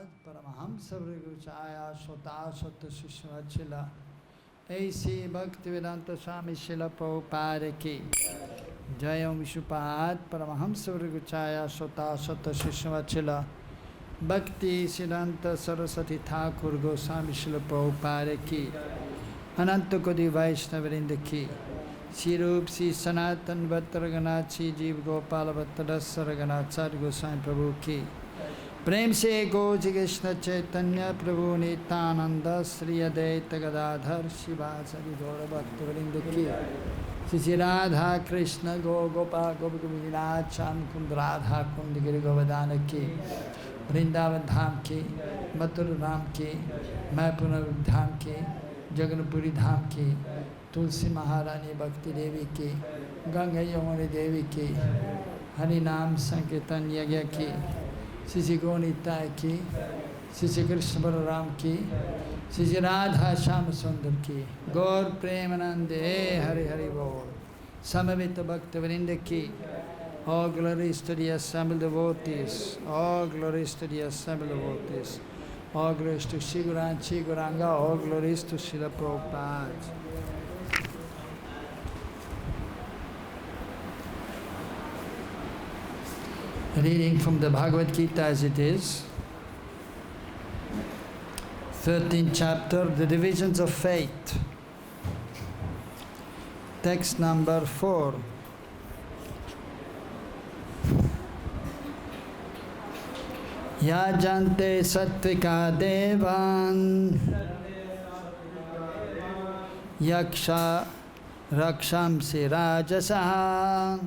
Viśupahat Paramahamsa Vriguchaya Sota Sota Shishvachila A.C. Bhaktivedanta Swami Srila Prabhupada ki Jayam Viśupahat Paramahamsa Vriguchaya Sota Sota Shishvachila Bhakti Siddhanta Saraswati Thakur Goswami Srila Prabhupada ki Ananta Kodi Vaishnavrinda ki Shri Rup Shri Sanatan Bhattaraganath Shri Jeev Gopala Bhattadasaraganath Sadhu Goswami Prabhu ki Prem se Goji Krishna Chaitanya Prabhu Nityananda Sri Advaita Gadadhar Shivasari Gaura Bhattavrinda ki Shri Radha Krishna Go Gopa Gopakavinath Sham Kund Radha Kund Giri Govardhana ki Vrindavan Dham ki Mathura Dham ki Mayapur Dham ki Jagannathpuri Dham ki Tulsi Maharani Bhakti Devi ki Ganga Yamuni Devi ki Hari Nam Sankirtan Yagya ki Sisi Gonita ki Sisi Krishna Balaram ki Sisi Radha Shama Sundar ki Gaur Premanande Hari Hari Bol Samavita Bhakti Vrinda ki all glories to the assembled devotees, all glories to the assembled devotees, all glories to Shri Guru and Shri Guranga, all glories to Srila Prabhupada. Reading from the Bhagavad-Gita as it is, 13th chapter, the divisions of faith, text number 4. Yajante sattvika devan yaksha rakshamsi rajasaha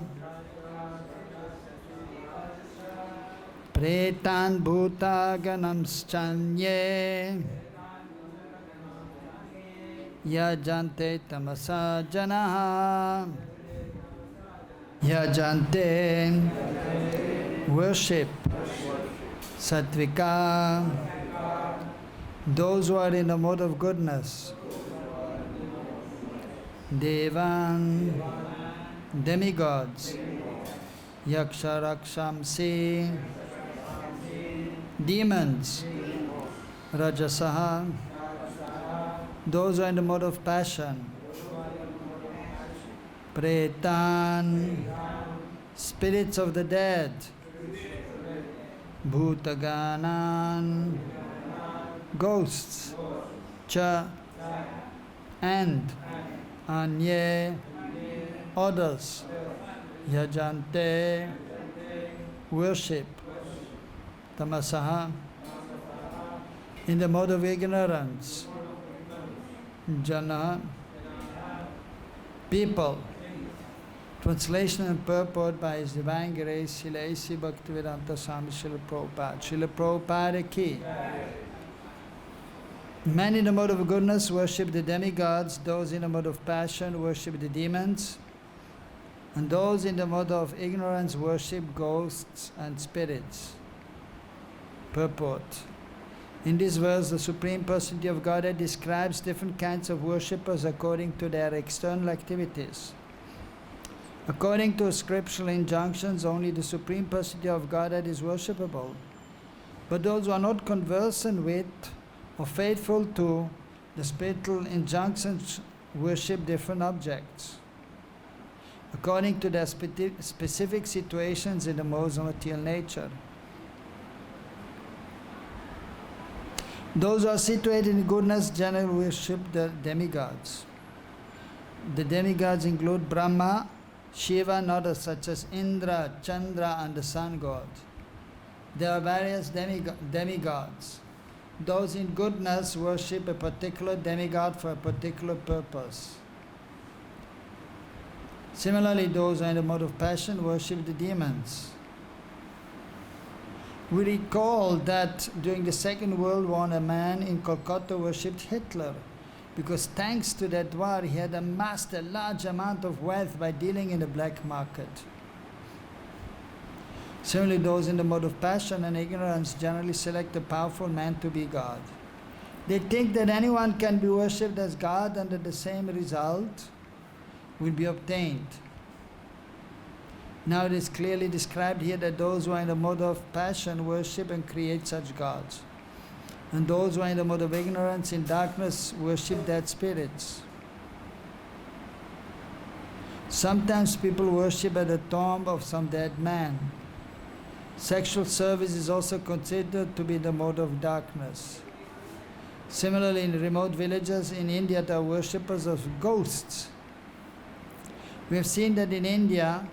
pretan bhuta ganamschanye yajante tamasa janaha yajante worship Sattvika, those who are in the mode of goodness. Devan, demigods. Yaksha Rakshamsi, demons. Rajasaha, those who are in the mode of passion. Pretan, spirits of the dead. Bhutaganan, ghosts, cha, and anye, others, yajante, worship, tamasaha, in the mode of ignorance, jana, people. Translation and purport by His Divine Grace, Srila A.C. Bhaktivedanta Swami Srila Prabhupada. Srila Prabhupada ki. Men in the mode of goodness worship the demigods, those in the mode of passion worship the demons, and those in the mode of ignorance worship ghosts and spirits. Purport. In this verse, the Supreme Personality of Godhead describes different kinds of worshippers according to their external activities. According to scriptural injunctions, only the Supreme Personality of Godhead is worshipable. But those who are not conversant with or faithful to the spiritual injunctions worship different objects, according to their specific situations in the modes of material nature. Those who are situated in goodness generally worship the demigods. The demigods include Brahma, Shiva and others such as Indra, Chandra and the sun god. There are various demigods. Those in goodness worship a particular demigod for a particular purpose. Similarly, those who are in the mode of passion worship the demons. We recall that during the Second World War, a man in Kolkata worshipped Hitler, because thanks to that war, he had amassed a large amount of wealth by dealing in the black market. Similarly, those in the mode of passion and ignorance generally select a powerful man to be God. They think that anyone can be worshipped as God and that the same result will be obtained. Now it is clearly described here that those who are in the mode of passion worship and create such gods. And those who are in the mode of ignorance, in darkness, worship dead spirits. Sometimes people worship at the tomb of some dead man. Sexual service is also considered to be the mode of darkness. Similarly, in remote villages in India, there are worshippers of ghosts. We have seen that in India,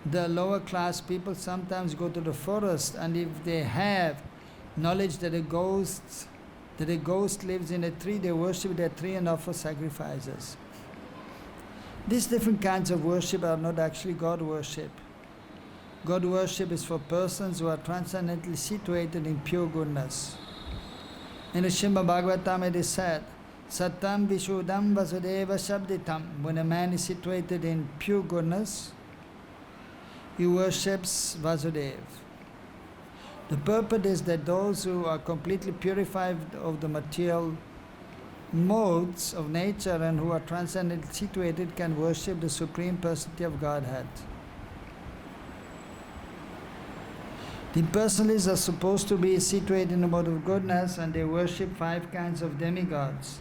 the lower class people sometimes go to the forest, and if they have knowledge that a ghost lives in a tree, they worship that tree and offer sacrifices. These different kinds of worship are not actually God worship. God worship is for persons who are transcendently situated in pure goodness. In the Srimad Bhagavatam it is said, Satam Vishuddham Vasudeva Shabditam. When a man is situated in pure goodness, he worships Vasudeva. The purport is that those who are completely purified of the material modes of nature and who are transcendently situated can worship the Supreme Personality of Godhead. The impersonalists are supposed to be situated in the mode of goodness, and they worship 5 kinds of demigods.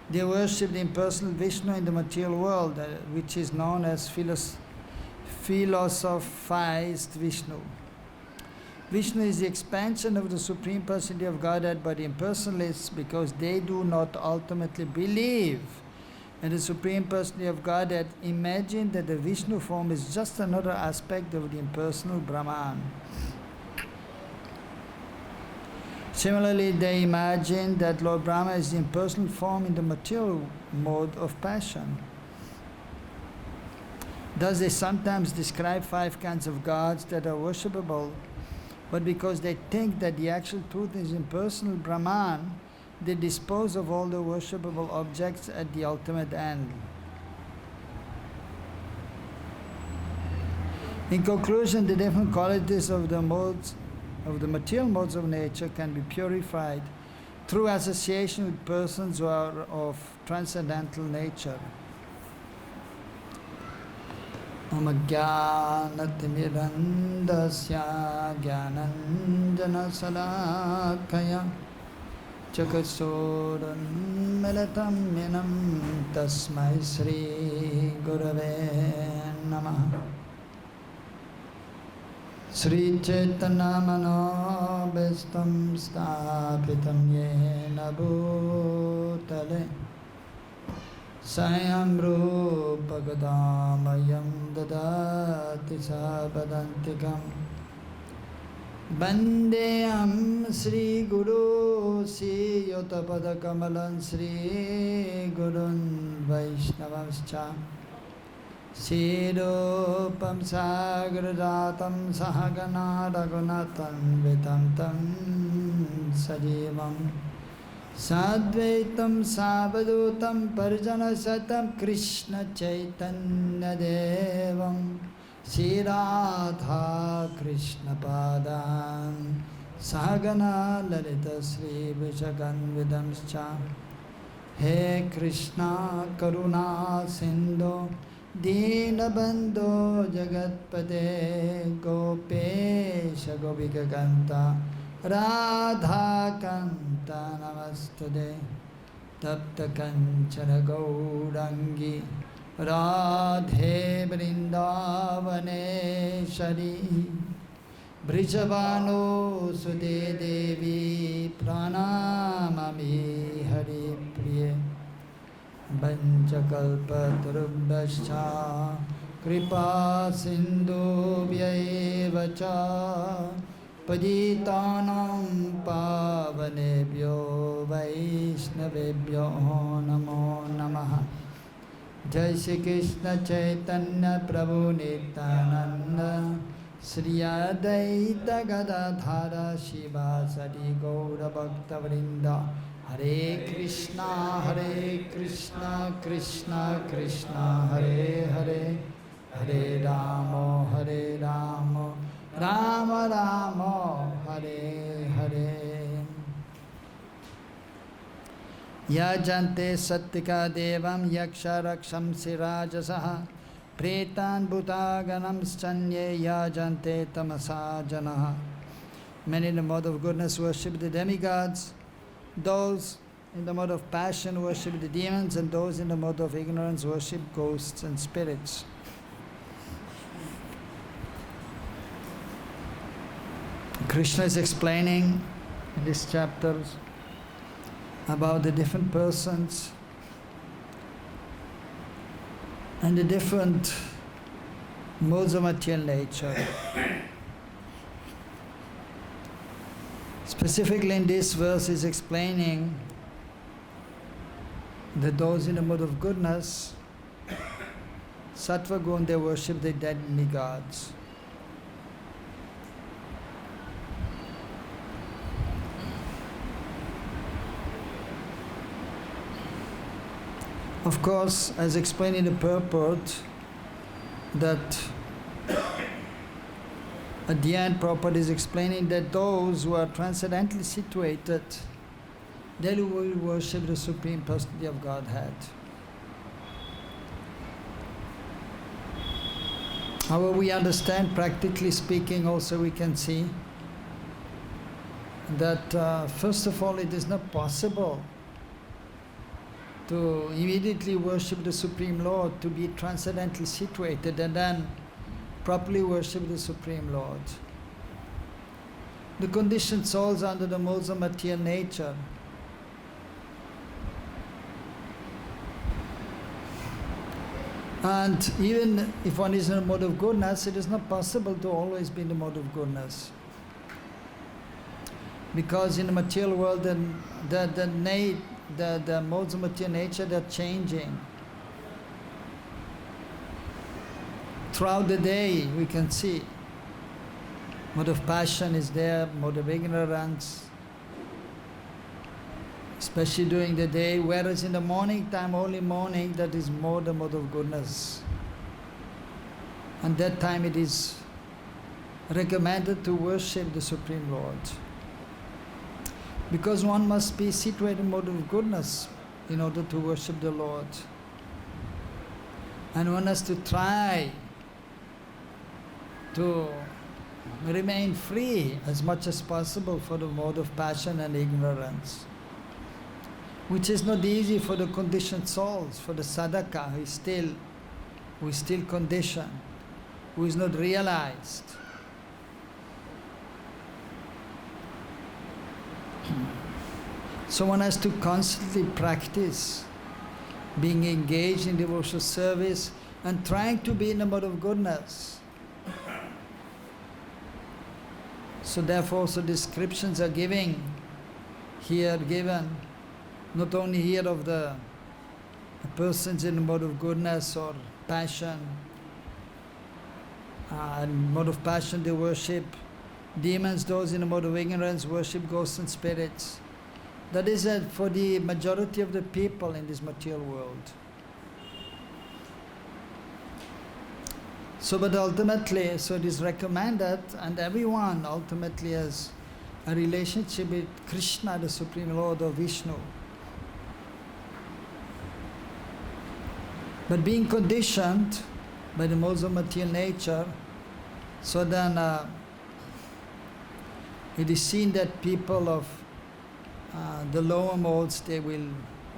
They worship the impersonal Vishnu in the material world, which is known as philosophized Vishnu. Vishnu is the expansion of the Supreme Personality of Godhead by the impersonalists, because they do not ultimately believe in the Supreme Personality of Godhead, imagine that the Vishnu form is just another aspect of the impersonal Brahman. Similarly, they imagine that Lord Brahma is the impersonal form in the material mode of passion. Thus, they sometimes describe 5 kinds of gods that are worshipable, but because they think that the actual truth is impersonal Brahman, they dispose of all the worshipable objects at the ultimate end. In conclusion, the different qualities of the material modes of nature can be purified through association with persons who are of transcendental nature. Amagyanatimirandasya gyananjana salakaya chakasoranmelatam minam tasmai Sri Gurave Namaha. Sri Chaitanya Manobhistam Sthapitam Yena Bhutale Sayam Rupa Gadamayam Dadati Sabadantikam Bandeyam Sri Guru Si Yotapada Kamalan Sri Gurun Vaishnavascha Sirupam Sagradatam Sahagana Raghunathan Vitamtam Sajivam Sadvaitam Savadutam Parjana Satam Krishna Chaitanya Devam Sri Radha Krishna Padan Sahagana Lalita Sri Vishakan Vidamscha He Krishna Karuna Sindhu Dīnabandho Jagatpate Gopesha Gopika Kanta Radha Kanta Namastude Tapta Kanchana Gaurangi Radhe Vrindavaneshari Brijavano Sude Devi Pranamami Hari Priye Vanchakalpatarubhascha kripa sindhubhya cha paditanam pavanebhyo vaishnavebhyo namo namaha. Jai Shri Krishna Chaitanya Prabhu Nityananda Sri Advaita Gadadhara Shivasari Gaura Bhakta Vrinda Hare Krishna Krishna Krishna Hare Hare Hare Rama Rama Rama Hare Hare. Yajante Sattika Devam Yaksha Raksham Sirajasaha Pretan Bhutaganam Sanye Yajante Tamasa Janaha Many in the mode of goodness worship the demigods. Those in the mode of passion worship the demons, and those in the mode of ignorance worship ghosts and spirits. Krishna is explaining in these chapters about the different persons and the different modes of material nature. Specifically in this verse is explaining that those in the mode of goodness, sattva gun, they worship the demigods. Of course, as explained in the purport, that at the end, Prabhupada is explaining that those who are transcendently situated, they will worship the Supreme Personality of Godhead. However, we understand, practically speaking, also we can see that first of all, it is not possible to immediately worship the Supreme Lord, to be transcendently situated and then properly worship the Supreme Lord. The conditioned souls under the modes of material nature, and even if one is in a mode of goodness, it is not possible to always be in the mode of goodness. Because in the material world, the modes of material nature, they are changing. Throughout the day, we can see mode of passion is there, mode of ignorance, especially during the day, whereas in the morning time, early morning, that is more the mode of goodness. And that time it is recommended to worship the Supreme Lord. Because one must be situated in mode of goodness in order to worship the Lord. And one has to try to remain free as much as possible for the mode of passion and ignorance, which is not easy for the conditioned souls, for the sadhaka who is still conditioned, who is not realized. So one has to constantly practice being engaged in devotional service and trying to be in the mode of goodness. So therefore also descriptions are given not only here of the persons in the mode of goodness or passion. In mode of passion they worship demons, those in the mode of ignorance worship ghosts and spirits. That is for the majority of the people in this material world. So, but ultimately, so it is recommended, and everyone ultimately has a relationship with Krishna, the Supreme Lord, or Vishnu. But being conditioned by the modes of material nature, so then it is seen that people of the lower modes, they will,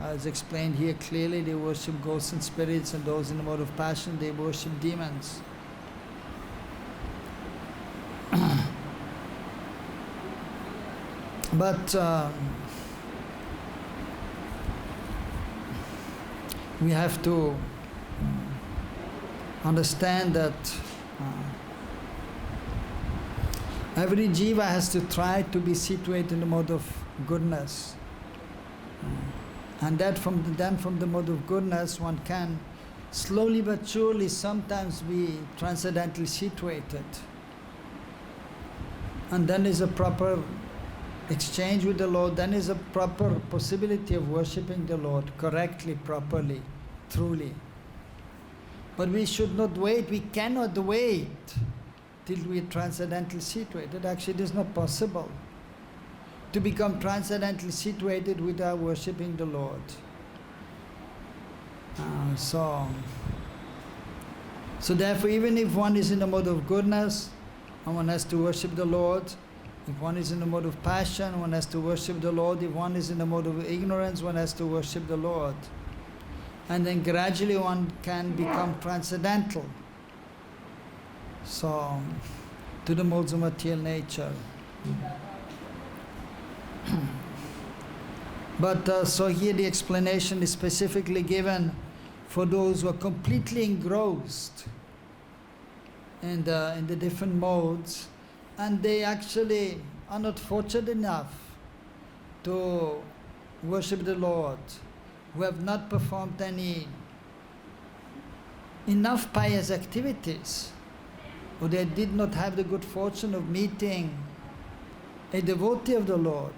as explained here clearly, they worship ghosts and spirits, and those in the mode of passion, they worship demons. But we have to understand that every jiva has to try to be situated in the mode of goodness. And that then from the mode of goodness one can slowly but surely sometimes be transcendently situated. And then is a proper exchange with the Lord, then is a proper possibility of worshipping the Lord correctly, properly, truly. But we should not wait, we cannot wait till we are transcendently situated. Actually, it is not possible to become transcendently situated without worshipping the Lord. So therefore, even if one is in the mode of goodness and one has to worship the Lord, If one is in the mode of passion, one has to worship the Lord. If one is in the mode of ignorance, one has to worship the Lord. And then gradually one can become transcendental. So, to the modes of material nature. But so here the explanation is specifically given for those who are completely engrossed in the different modes, and they actually are not fortunate enough to worship the Lord, who have not performed enough pious activities, or they did not have the good fortune of meeting a devotee of the Lord.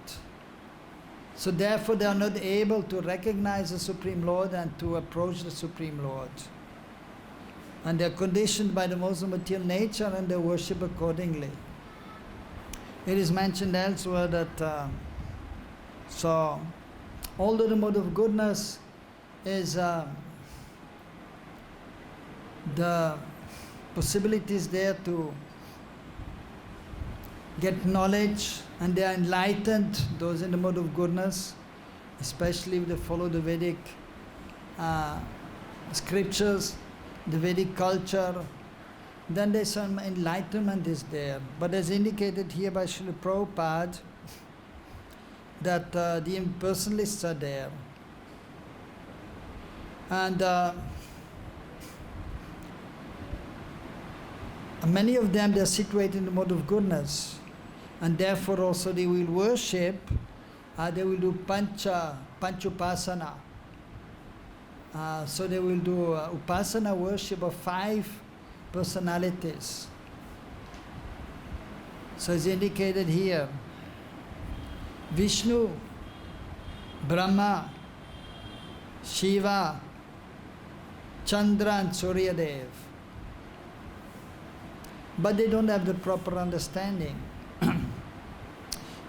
So therefore they are not able to recognize the Supreme Lord and to approach the Supreme Lord. And they are conditioned by the modes of material nature and they worship accordingly. It is mentioned elsewhere that so although the mode of goodness is the possibilities there to get knowledge, and they are enlightened, those in the mode of goodness, especially if they follow the Vedic scriptures, the Vedic culture, then there's some enlightenment is there. But as indicated here by Srila Prabhupada, that the impersonalists are there. And many of them, they are situated in the mode of goodness. And therefore also they will worship, they will do panchupasana. So they will do upasana worship of 5 personalities. So it's indicated here. Vishnu, Brahma, Shiva, Chandra and Surya Dev. But they don't have the proper understanding.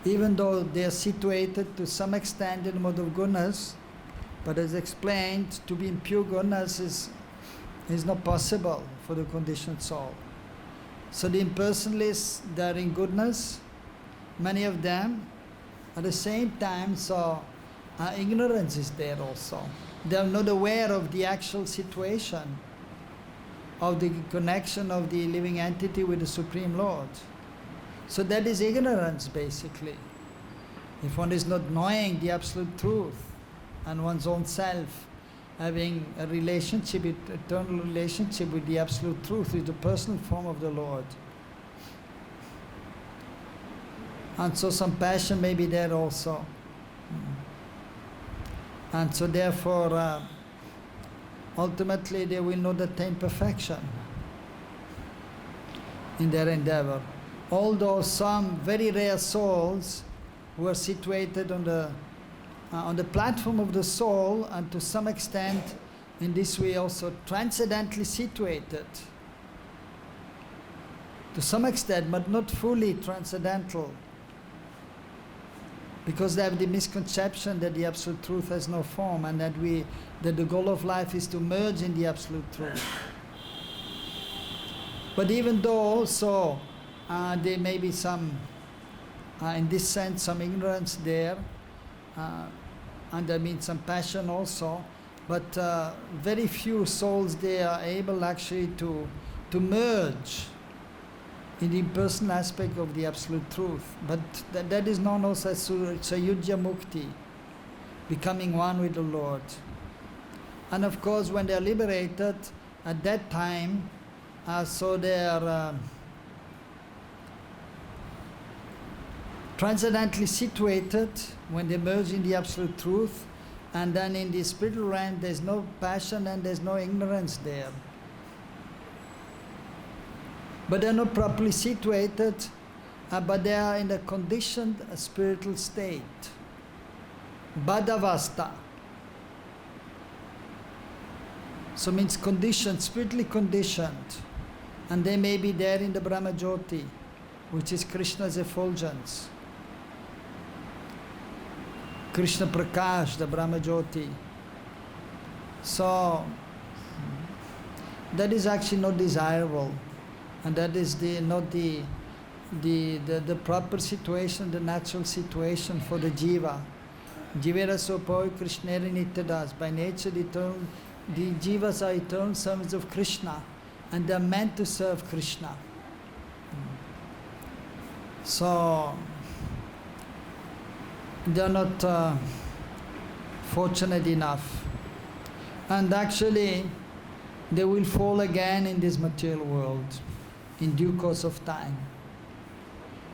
Even though they are situated to some extent in the mode of goodness, but as explained, to be in pure goodness is not possible for the conditioned soul. So the impersonalists, they are in goodness, many of them. At the same time, so ignorance is there also. They are not aware of the actual situation of the connection of the living entity with the Supreme Lord. So that is ignorance, basically. If one is not knowing the absolute truth and one's own self, having a relationship, eternal relationship with the absolute truth, with the personal form of the Lord. And so some passion may be there also. And so therefore, ultimately they will not attain perfection in their endeavor. Although some very rare souls who are situated on the platform of the soul, and to some extent in this way also transcendently situated, to some extent, but not fully transcendental, because they have the misconception that the absolute truth has no form, and that the goal of life is to merge in the absolute truth. But even though also there may be some, in this sense, some ignorance there, and I mean some passion also, but very few souls, they are able actually to merge in the impersonal aspect of the absolute truth. But that is known also as Sayudhya Mukti, becoming one with the Lord. And of course, when they are liberated, at that time, so they are transcendently situated when they merge in the absolute truth, and then in the spiritual realm there's no passion and there's no ignorance there. But they're not properly situated, but they are in a conditioned spiritual state. Badavasta. So means conditioned, spiritually conditioned. And they may be there in the Brahma Jyoti, which is Krishna's effulgence. Krishna Prakash, the Brahma Jyoti. So that is actually not desirable, and that is not the the proper situation, the natural situation for the jiva. Jivera sopoi Krishnera nityadas. By nature, the jivas are eternal servants of Krishna, and they are meant to serve Krishna. So they are not fortunate enough, and actually they will fall again in this material world in due course of time,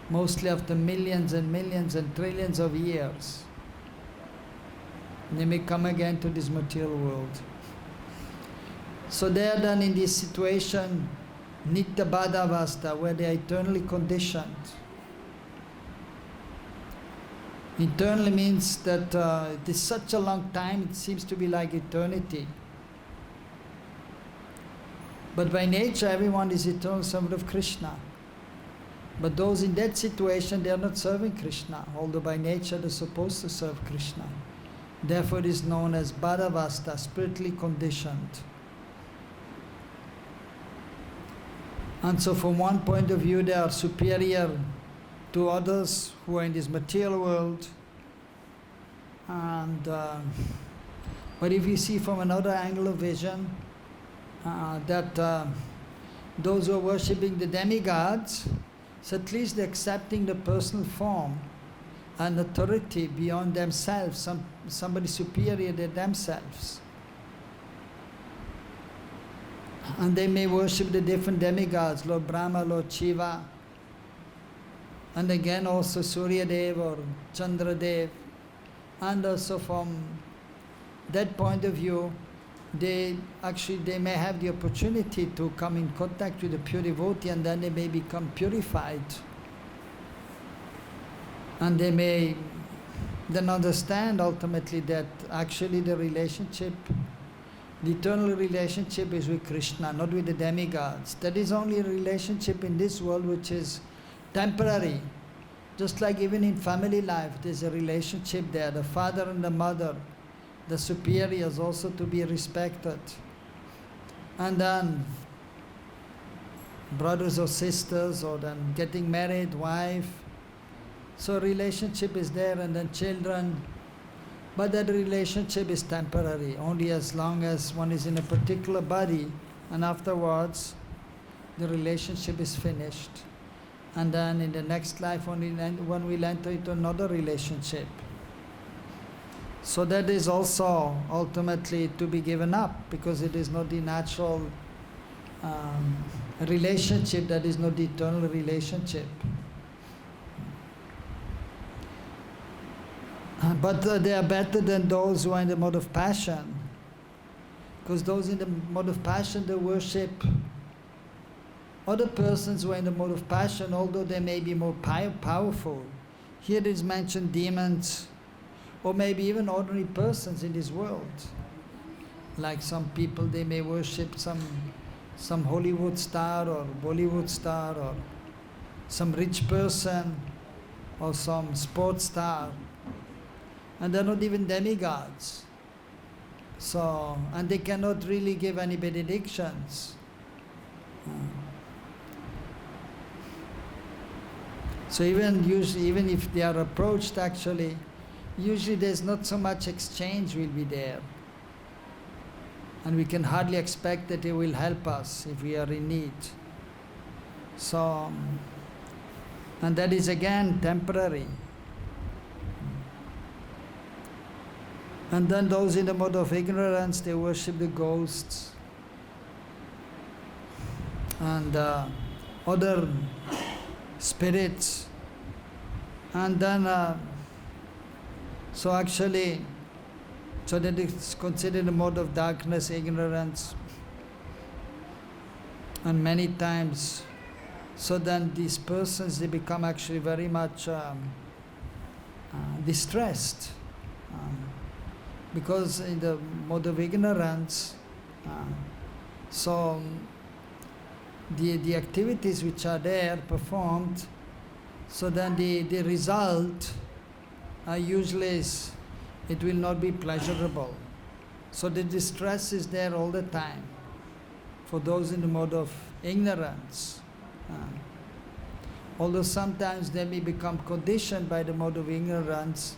mostly after millions and millions and trillions of years. They may come again to this material world. So they are done in this situation, nitya badavasta, where they are eternally conditioned. Eternally means that it is such a long time, it seems to be like eternity. But by nature, everyone is eternal servant of Krishna. But those in that situation, they are not serving Krishna, although by nature they are supposed to serve Krishna. Therefore it is known as badavasta, spiritually conditioned. And so from one point of view, they are superior to others who are in this material world. And but if you see from another angle of vision, that those who are worshipping the demigods, so at least they're accepting the personal form and authority beyond themselves, somebody superior than themselves. And they may worship the different demigods, Lord Brahma, Lord Shiva, and again also Surya Dev or Chandra Dev. And also from that point of view, they may have the opportunity to come in contact with the pure devotee, and then they may become purified. And they may then understand ultimately that actually the relationship, the eternal relationship is with Krishna, not with the demigods. That is only a relationship in this world which is temporary. Just like even in family life, there's a relationship there, the father and the mother, the superiors also to be respected. And then brothers or sisters, or then getting married, wife. So relationship is there, and then children. But that relationship is temporary, only as long as one is in a particular body, and afterwards the relationship is finished. And then in the next life one will enter into another relationship. So that is also ultimately to be given up, because it is not the natural relationship, that is not the eternal relationship. But they are better than those who are in the mode of passion, because those in the mode of passion, they worship other persons who are in the mode of passion, although they may be more powerful. Here it is mentioned demons, or maybe even ordinary persons in this world. Like some people, they may worship some Hollywood star or Bollywood star, or some rich person, or some sports star. And they're not even demigods. So, and they cannot really give any benedictions. So even if they are approached, actually, usually there's not so much exchange will be there. And we can hardly expect that they will help us if we are in need. So, and that is again temporary. And then those in the mode of ignorance, they worship the ghosts and other spirits. And then, so that is considered a mode of darkness, ignorance. And many times, so then these persons, they become actually very much distressed. Because in the mode of ignorance, so the activities which are there performed, so then the result usually it will not be pleasurable. So the distress is there all the time for those in the mode of ignorance. although sometimes they may become conditioned by the mode of ignorance,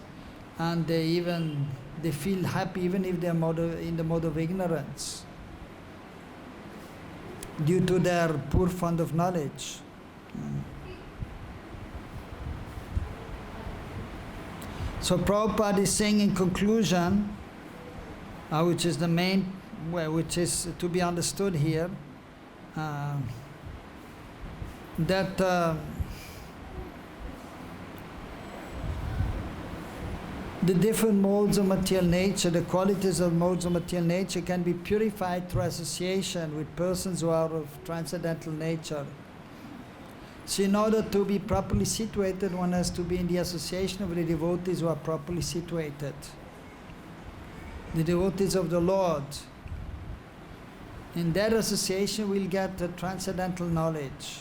and they feel happy even if they are in the mode of ignorance, due to their poor fund of knowledge. So Prabhupada is saying in conclusion, which is the main, which is to be understood here, that the different modes of material nature, the qualities of modes of material nature can be purified through association with persons who are of transcendental nature. So in order to be properly situated, one has to be in the association of the devotees who are properly situated. The devotees of the Lord. In that association we'll get the transcendental knowledge.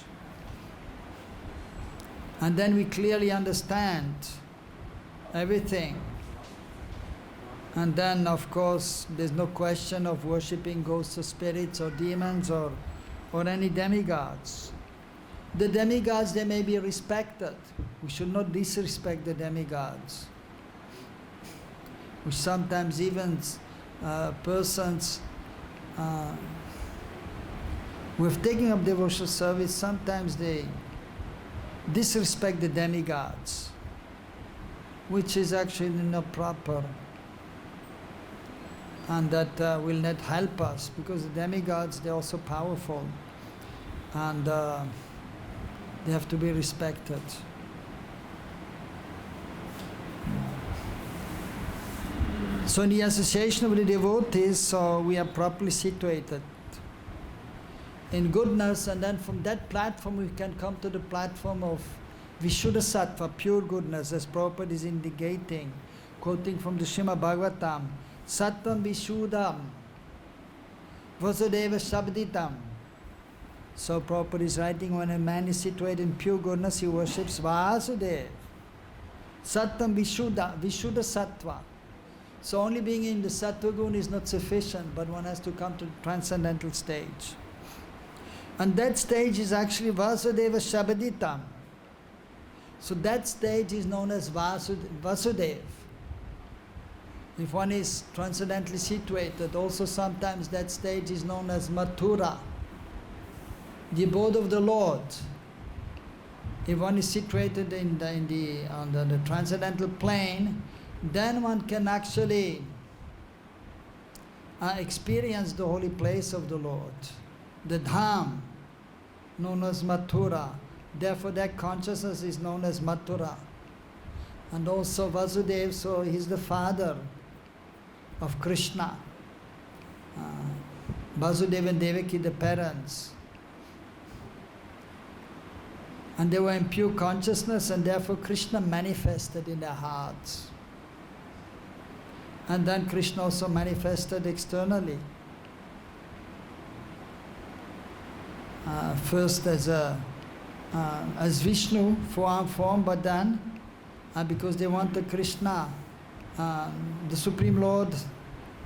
And then we clearly understand everything. And then, of course, there's no question of worshipping ghosts or spirits or demons or any demigods. The demigods, they may be respected. We should not disrespect the demigods. Which sometimes even persons with taking up devotional service, sometimes they disrespect the demigods, which is actually not proper. And that will not help us, because the demigods, they're also powerful. And they have to be respected. So in the association of the devotees, so we are properly situated in goodness, and then from that platform we can come to the platform of Vishuddha Sattva, pure goodness, as Prabhupada is indicating, quoting from the Srimad Bhagavatam, Sattvam Vishuddham Vasudeva Sabditam. So Prabhupada is writing, when a man is situated in pure goodness, he worships Vasudeva. Sattvam Vishuddha, Vishuddha Sattva. So only being in the Sattva Guna is not sufficient, but one has to come to the transcendental stage. And that stage is actually Vasudeva Shabaditam. So that stage is known as Vasudeva. If one is transcendently situated, also sometimes that stage is known as Mathura, the abode of the Lord. If one is situated on the transcendental plane, then one can actually experience the holy place of the Lord, the Dham, known as Mathura. Therefore that consciousness is known as Mathura. And also Vasudeva, so he is the father of Krishna. Vasudeva and Devaki, the parents. And they were in pure consciousness, and therefore Krishna manifested in their hearts. And then Krishna also manifested externally. First as Vishnu, four-armed form, but then because they wanted Krishna, the Supreme Lord,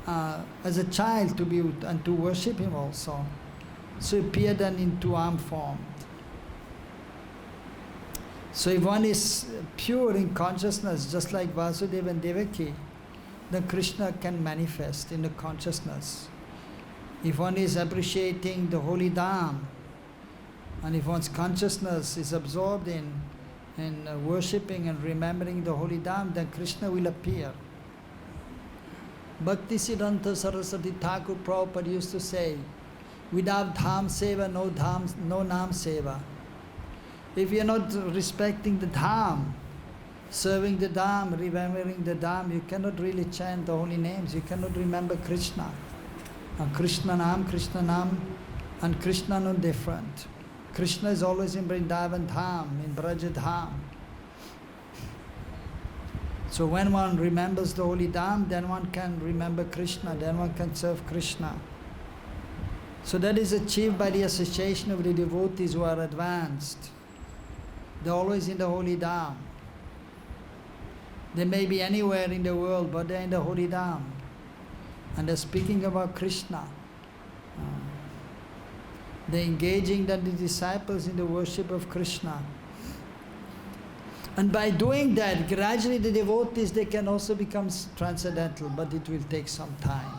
as a child to be and to worship him also. So he appeared then in two-armed form. So if one is pure in consciousness, just like Vasudeva and Devaki, then Krishna can manifest in the consciousness. If one is appreciating the holy Dham, and if one's consciousness is absorbed in worshipping and remembering the holy Dham, then Krishna will appear. Bhakti-siddhanta Saraswati Thakur Prabhupada used to say, without Dham Seva, no Nam Seva. If you are not respecting the Dham, serving the Dham, remembering the Dham, you cannot really chant the holy names, you cannot remember Krishna. And Krishna Nam, and Krishna no different. Krishna is always in Vrindavan Dham, in Braja Dham. So when one remembers the holy Dham, then one can remember Krishna, then one can serve Krishna. So that is achieved by the association of the devotees who are advanced. They're always in the holy Dham. They may be anywhere in the world, but they're in the holy Dham. And they're speaking about Krishna. They're engaging the disciples in the worship of Krishna. And by doing that, gradually the devotees, they can also become transcendental, but it will take some time.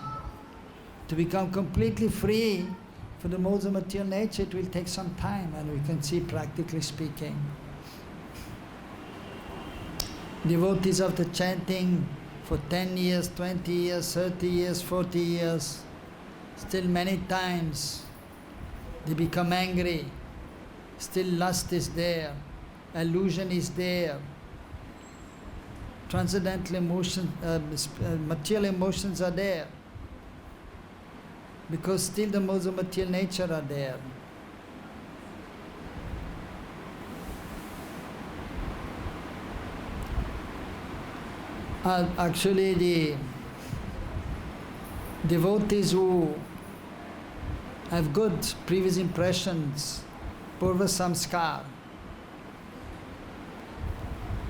To become completely free from the modes of material nature, it will take some time, and we can see practically speaking. Devotees after chanting for 10 years, 20 years, 30 years, 40 years, still many times they become angry, still lust is there, illusion is there, transcendental emotions, material emotions are there, because still the modes of material nature are there. Actually, the devotees who have good previous impressions, purva samskar,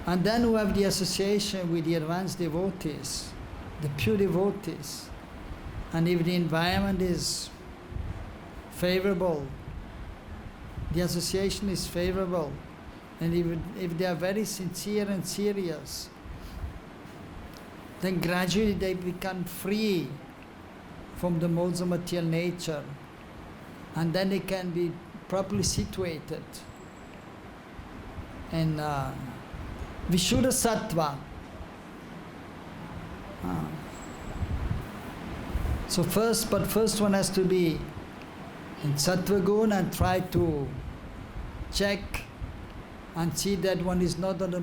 and then who have the association with the advanced devotees, the pure devotees, and if the environment is favorable, the association is favorable, and if they are very sincere and serious, then gradually they become free from the modes of material nature, and then they can be properly situated in Vishuddha Sattva. So first one has to be in Sattva Guna and try to check and see that one is not under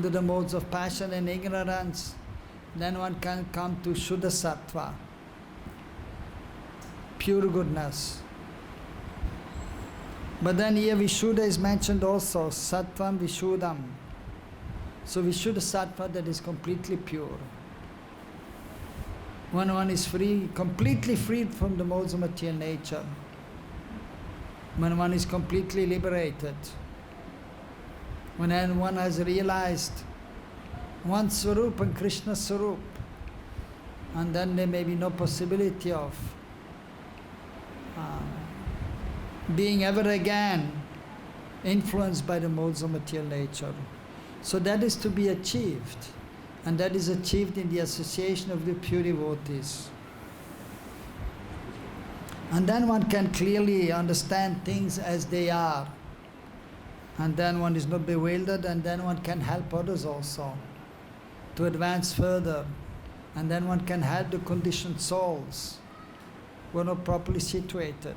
the modes of passion and ignorance. Then one can come to Shuddha Sattva, pure goodness. But then here Vishuddha is mentioned also, Sattvam Vishuddham. So Vishuddha Sattva, that is completely pure. When one is free, completely freed from the modes of material nature, when one is completely liberated, when one has realized one Swarup and Krishna Swarup, and then there may be no possibility of being ever again influenced by the modes of material nature. So that is to be achieved, and that is achieved in the association of the pure devotees. And then one can clearly understand things as they are, and then one is not bewildered, and then one can help others also to advance further, and then one can help the conditioned souls who are not properly situated.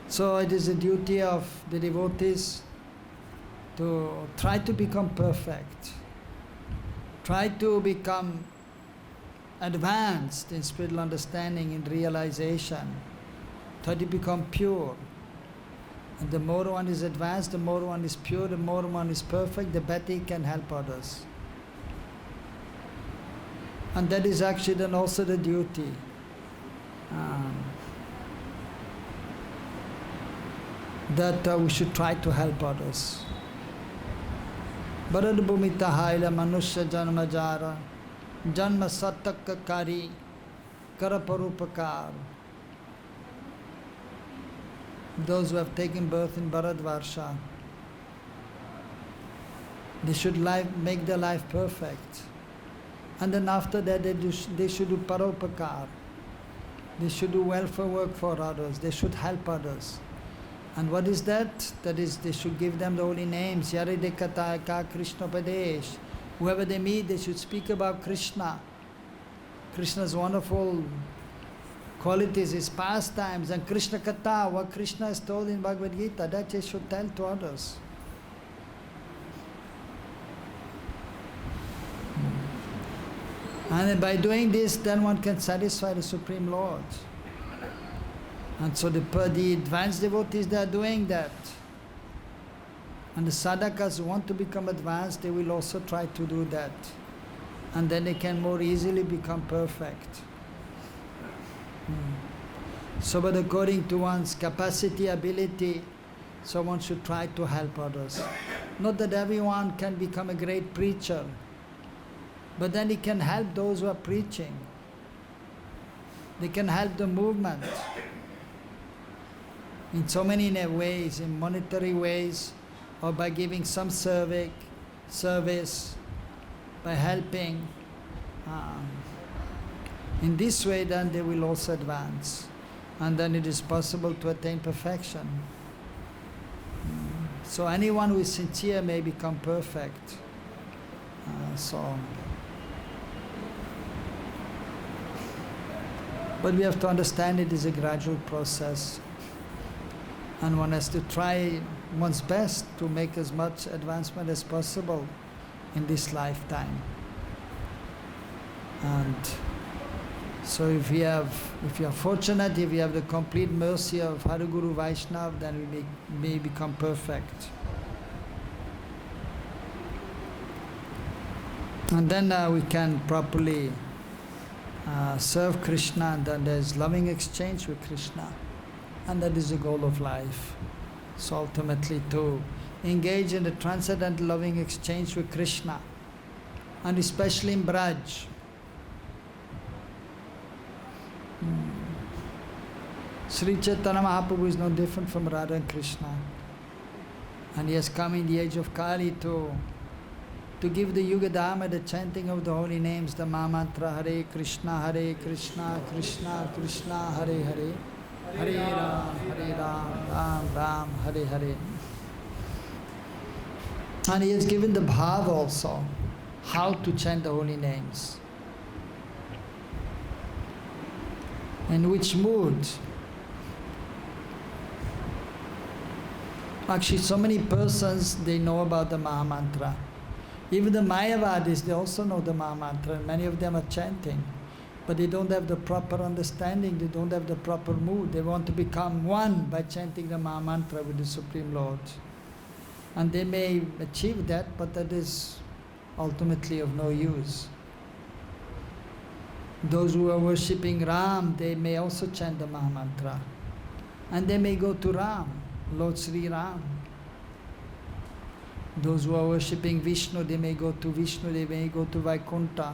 So it is the duty of the devotees to try to become perfect, try to become advanced in spiritual understanding, in realization, try to become pure. And the more one is advanced, the more one is pure, the more one is perfect, the better he can help others. And that is actually then also the duty. That we should try to help others. Barad bhumita haila manusya janma jara, janma sattaka kari, karaparupakar. Those who have taken birth in Bharatvarsha, they should make their life perfect. And then after that, they should do paropakar. They should do welfare work for others. They should help others. And what is that? That is, they should give them the holy names. Yaridekataka Krishna Padesh. Whoever they meet, they should speak about Krishna. Krishna's wonderful qualities, his pastimes, and Krishna Katha, what Krishna has told in Bhagavad-Gita, that they should tell to others. And by doing this, then one can satisfy the Supreme Lord. And so the advanced devotees, they are doing that. And the sadhakas who want to become advanced, they will also try to do that. And then they can more easily become perfect. So, but according to one's capacity, ability, so one should try to help others. Not that everyone can become a great preacher, but then he can help those who are preaching. They can help the movement in so many ways, in monetary ways, or by giving some service, by helping. In this way, then they will also advance. And then it is possible to attain perfection. So anyone who is sincere may become perfect. But we have to understand it is a gradual process. And one has to try one's best to make as much advancement as possible in this lifetime. And so if you are fortunate, if you have the complete mercy of Hari Guru Vaishnava, then we may become perfect. And then we can properly serve Krishna, and then there's loving exchange with Krishna. And that is the goal of life. So ultimately to engage in the transcendental loving exchange with Krishna, and especially in Braj. Sri Chaitanya Mahaprabhu is no different from Radha and Krishna. And he has come in the age of Kali to give the Yuga Dharma, the chanting of the holy names, the Mahamantra, Hare Krishna, Krishna Krishna, Hare Hare, Hare Ram, Ram Ram, Hare Hare. And he has given the bhav also, how to chant the holy names. In which mood? Actually, so many persons, they know about the Mahamantra. Even the Mayavadis, they also know the Mahamantra, and many of them are chanting. But they don't have the proper understanding, they don't have the proper mood. They want to become one by chanting the Mahamantra with the Supreme Lord. And they may achieve that, but that is ultimately of no use. Those who are worshipping Ram, they may also chant the Mahamantra. And they may go to Ram, Lord Sri Ram. Those who are worshipping Vishnu, they may go to Vishnu, they may go to Vaikuntha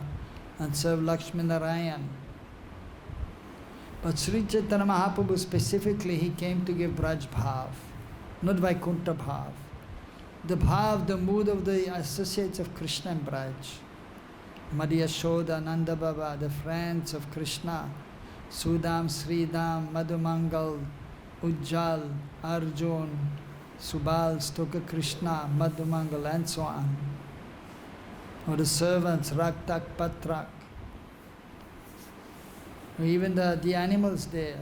and serve Lakshmi Narayan. But Sri Chaitanya Mahaprabhu specifically, he came to give Braj Bhav, not Vaikuntha Bhav. The Bhav, the mood of the associates of Krishna and Braj. Madhya Yashoda, Nanda Baba, the friends of Krishna, Sudam, Sridam, Madhumangal, Ujjal, Arjun, Subal, Stoka Krishna, Madhumangal, and so on. Or the servants, Raktak, Patrak. Or even the animals there,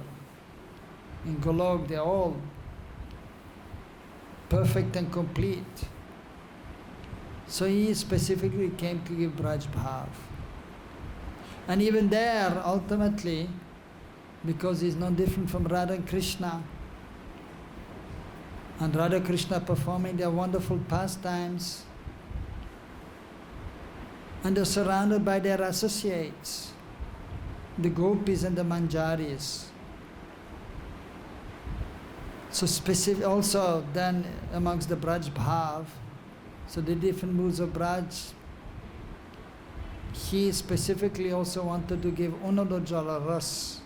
in Golok, they're all perfect and complete. So he specifically came to give Braj Bhav. And even there, ultimately, because he's no different from Radha and Krishna, and Radha Krishna performing their wonderful pastimes, and they're surrounded by their associates, the gopis and the manjaris. So specific also then amongst the Braj Bhav, so the different moods of Braj, he specifically also wanted to give Unadojala Ras,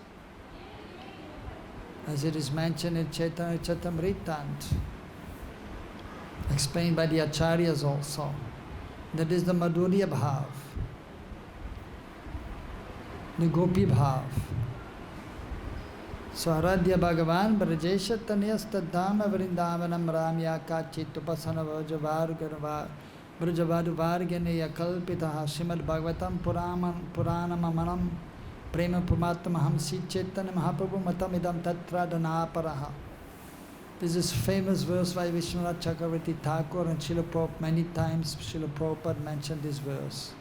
as it is mentioned in Chaitanya Charitamrita, explained by the Acharyas also. That is the Madhurya Bhav, the Gopi Bhav. So Aradhya Bhagavan Brajesha Tanyastadhama Vrindavanam Ramya Kachitupasana Vrajavadu Vargane Yakalpitaha Srimad Bhagavatam Puranamamanam Prema Pumattamaham Si Chaitanya Mahaprabhu Matamidam Tatradhanaparaha. This is famous verse by Vishwanath Chakravarti Thakur and Srila Prabhupada. Many times Srila Prabhupada mentioned this verse.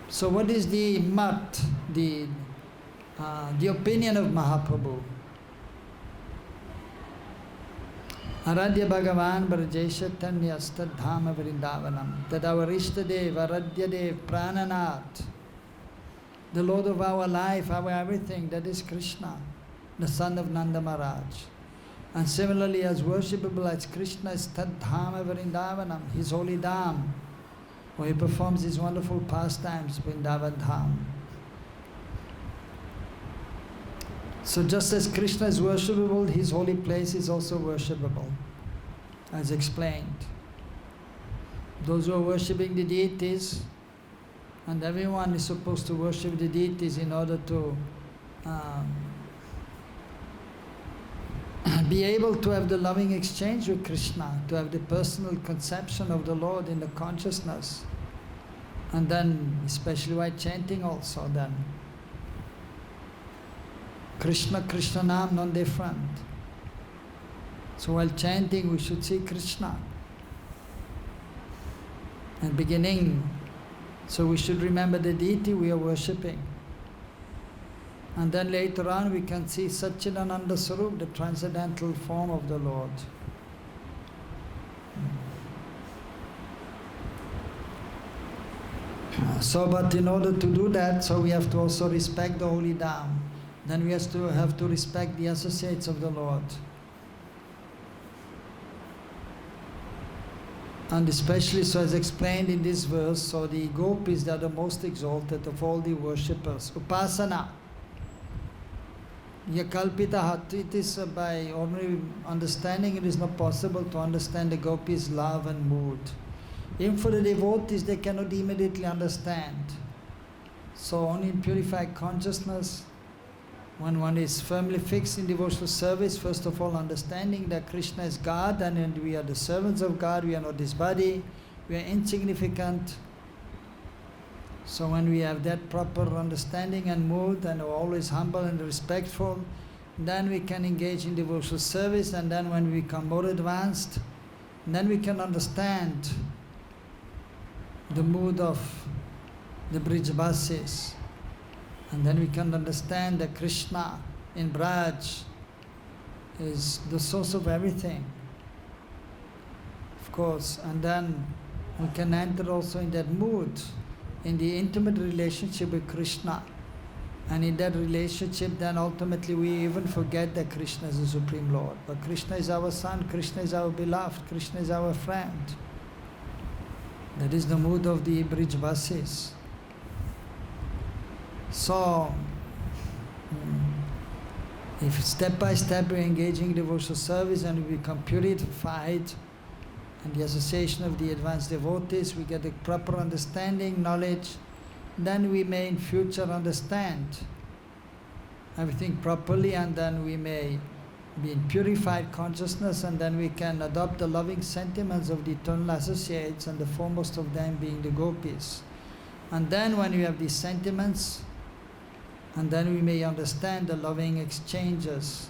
So what is the mat, the opinion of Mahaprabhu? Aradhya Bhagavan Brajesha Tanyastadhama Vrindavanam. That our Ishtadev, Aradhyadev, Prananath, the Lord of our life, our everything, that is Krishna, the son of Nanda Maharaj. And similarly, as worshipable as Krishna is Tadhama Vrindavanam, his holy Dham, where he performs his wonderful pastimes, Vrindavan Dham. So just as Krishna is worshipable, his holy place is also worshipable. as explained. Those who are worshipping the deities, and everyone is supposed to worship the deities in order to be able to have the loving exchange with Krishna, to have the personal conception of the Lord in the consciousness. And then, especially while chanting also, then Krishna, Krishna Nam, non-different. So while chanting, we should see Krishna. And beginning, so we should remember the deity we are worshipping. And then later on we can see Satchidananda Swarup, the transcendental form of the Lord. So, but in order to do that, so we have to also respect the holy Dham. Then we have to respect the associates of the Lord. And especially, so as explained in this verse, so the gopis, they are the most exalted of all the worshippers. Upasana. Yakalpita. It is by ordinary understanding, it is not possible to understand the gopis' love and mood. Even for the devotees, they cannot immediately understand. So only in purified consciousness, when one is firmly fixed in devotional service, first of all understanding that Krishna is God and we are the servants of God, we are not this body, we are insignificant. So when we have that proper understanding and mood and are always humble and respectful, then we can engage in devotional service, and then when we become more advanced, then we can understand the mood of the Brijvasis. And then we can understand that Krishna in Braj is the source of everything, of course. And then we can enter also in that mood, in the intimate relationship with Krishna. And in that relationship, then ultimately we even forget that Krishna is the Supreme Lord. But Krishna is our son, Krishna is our beloved, Krishna is our friend. That is the mood of the Brijvasis. So, if step by step we are engaging in devotional service and we become purified, and the association of the advanced devotees, we get a proper understanding, knowledge, then we may in future understand everything properly, and then we may be in purified consciousness, and then we can adopt the loving sentiments of the eternal associates, and the foremost of them being the gopis. And then when we have these sentiments, and then we may understand the loving exchanges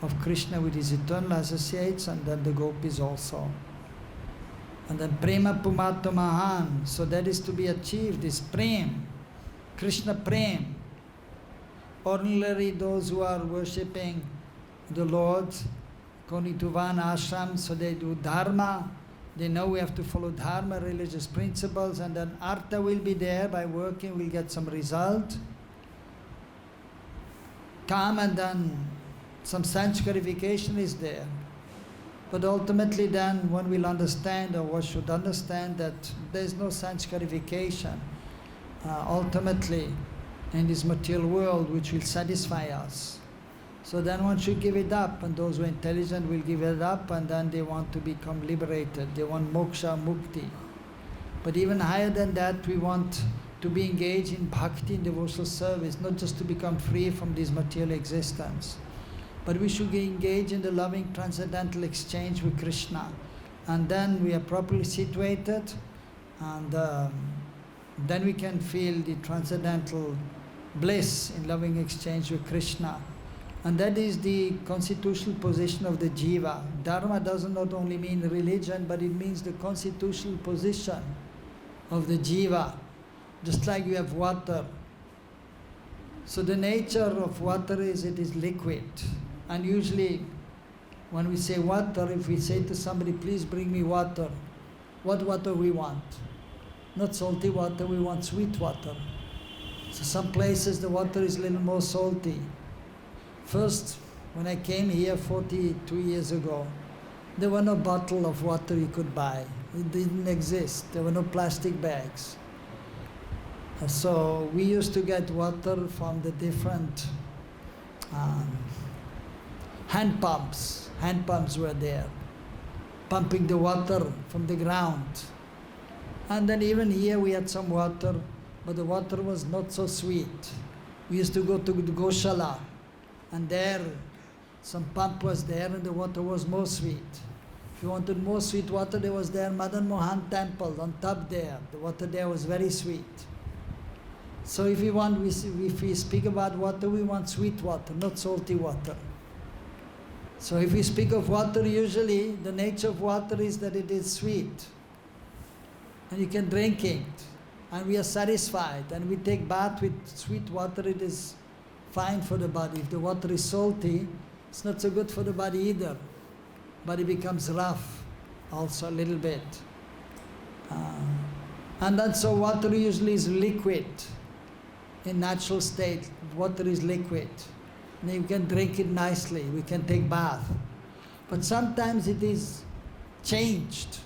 of Krishna with his eternal associates, and then the gopis also. And then prema pumato mahan, so that is to be achieved, this prem, Krishna prem. Ordinarily those who are worshipping the Lord, according to one ashram, so they do dharma, they know we have to follow dharma, religious principles, and then artha will be there, by working we'll get some result. Kam, and then some sanctification is there. But ultimately then one will understand, or one should understand, that there is no sanctification ultimately in this material world which will satisfy us. So then one should give it up, and those who are intelligent will give it up, and then they want to become liberated. They want moksha, mukti. But even higher than that, we want to be engaged in bhakti, in devotional service, not just to become free from this material existence. But we should engage in the loving transcendental exchange with Krishna. And then we are properly situated, and then we can feel the transcendental bliss in loving exchange with Krishna. And that is the constitutional position of the jiva. Dharma doesn't not only mean religion, but it means the constitutional position of the jiva. Just like you have water. So the nature of water is it is liquid. And usually when we say water, if we say to somebody, please bring me water, what water we want? Not salty water, we want sweet water. So some places the water is a little more salty. First, when I came here 42 years ago, there were no bottle of water you could buy. It didn't exist. There were no plastic bags. So we used to get water from the different hand pumps. Hand pumps were there. pumping the water from the ground. And then even here we had some water, but the water was not so sweet. We used to go to the Goshala, and there some pump was there and the water was more sweet. If you wanted more sweet water, there was there Madan Mohan temple on top there. The water there was very sweet. So if we speak about water, we want sweet water, not salty water. So if we speak of water, usually the nature of water is that it is sweet. And you can drink it. And we are satisfied. And we take bath with sweet water, it is fine for the body. If the water is salty, it's not so good for the body either. Body becomes rough also a little bit. And then so water usually is liquid. In natural state, water is liquid. And you can drink it nicely, we can take bath. But sometimes it is changed,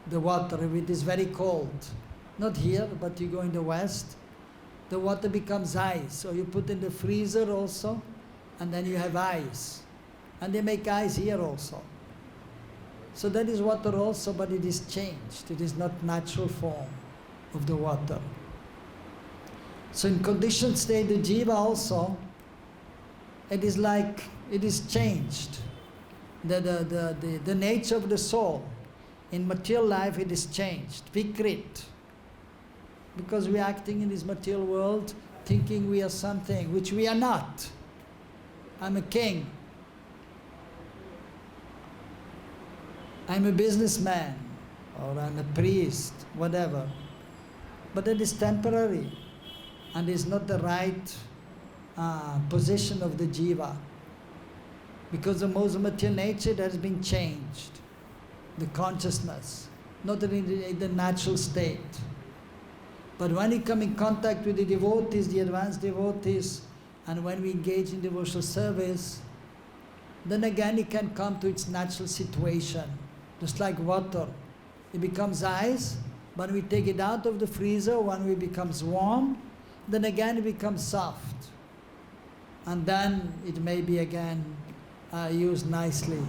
the water, if it is very cold. Not here, but you go in the West, the water becomes ice. So you put in the freezer also, and then you have ice. And they make ice here also. So that is water also, but it is changed. It is not natural form of the water. So in conditioned state, the jiva also, it is like, it is changed. The nature of the soul. In material life, it is changed. Vikrit. Because we are acting in this material world, thinking we are something, which we are not. I'm a king. I'm a businessman. Or I'm a priest, whatever. But that is temporary. And is not the right position of the jiva. Because the most material nature has been changed. The consciousness, not in the natural state. But when we come in contact with the devotees, the advanced devotees, and when we engage in devotional service, then again it can come to its natural situation. Just like water. It becomes ice, but we take it out of the freezer, when it becomes warm, then again it becomes soft. And then it may be again used nicely.